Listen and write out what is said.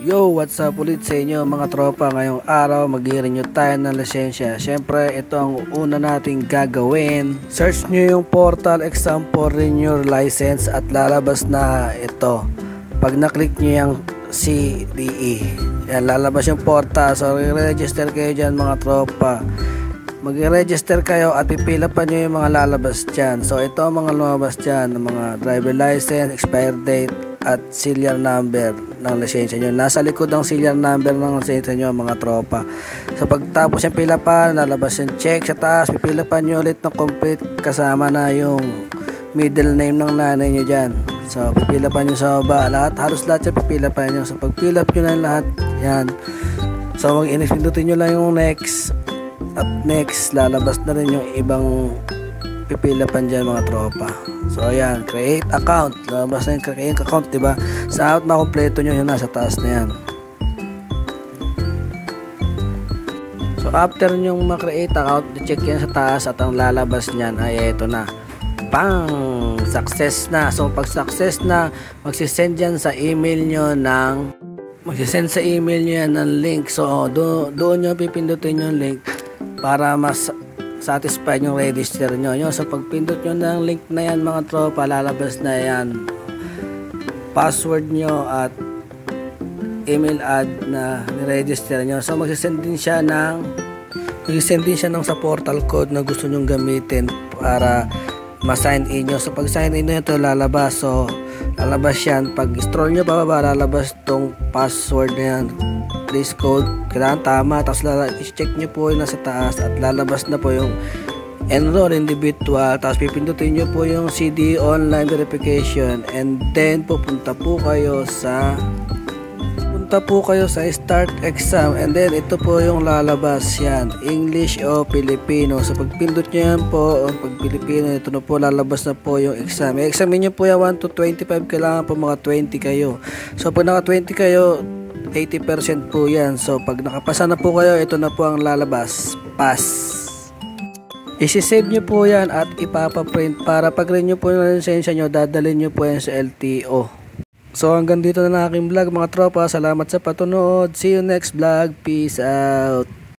Yo, what's up ulit sa inyo mga tropa. Ngayong araw mag-i-renew tayo ng lisensya. Syempre, ito ang una nating gagawin. Search nyo yung portal exam for renew license at lalabas na ito. Pag na-click nyo yung CDE, yan, lalabas yung portal. So, register kayo dyan mga tropa. Mag-register kayo at pipila pa nyo yung mga lalabas dyan. So, ito ang mga lumabas dyan, mga driver license, expired date, at serial number ng lisensya nyo. Nasa likod ang serial number ng lisensya nyo mga tropa. So pagtapos yung pila pa, lalabas yung check sa taas, pipila pa nyo ulit ng complete kasama na yung middle name ng nanay nyo dyan. So pipila pa nyo sa baba, halos lahat yung pipila pa nyo. So pag pila nyo na lahat yan, so mag-pindutin nyo lang yung next, at next lalabas na rin yung ibang pipila pa dyan mga tropa. So ayan, create account, labas na yung create account, diba? Sa out makompleto nyo yung nasa taas na yan. So after nyo ma-create account, check yan sa taas at ang lalabas nyan ay eto na, pang success na. So pag success na, magsisend yan sa email nyo magsisend sa email nyo yan ng link. So doon nyo pipindutin yung link para mas satisfied yung register nyo. So pagpindot nyo ng link na yan mga tropa, lalabas na yan password nyo at email ad na ni-register nyo. So magsisend din siya ng sa portal code na gusto nyong gamitin para ma-sign in nyo. So pag sign in nyo ito lalabas. So lalabas yan. Pag scroll nyo bababa, lalabas tong password na yan. Please code, kailangan tama, tapos i-check nyo po yung nasa taas at lalabas na po yung enroll individual, tapos pipindutin nyo po yung CD online verification, and then pupunta po kayo sa start exam, and then ito po yung lalabas yan, English o Filipino. So pag pindot nyo yan po, pag Filipino, ito na po lalabas na po yung exam. Examin nyo po yan 1 to 25, kailangan po mga 20 kayo. So pag naka 20 kayo, 80% po yan. So pag nakapasa na po kayo, ito na po ang lalabas, pass. Isi-save nyo po yan at ipapaprint para pag renew po yung lisensya nyo, dadalhin nyo po yan sa LTO. So hanggang dito na lang aking vlog mga tropa. Salamat sa patunood. See you next vlog. Peace out.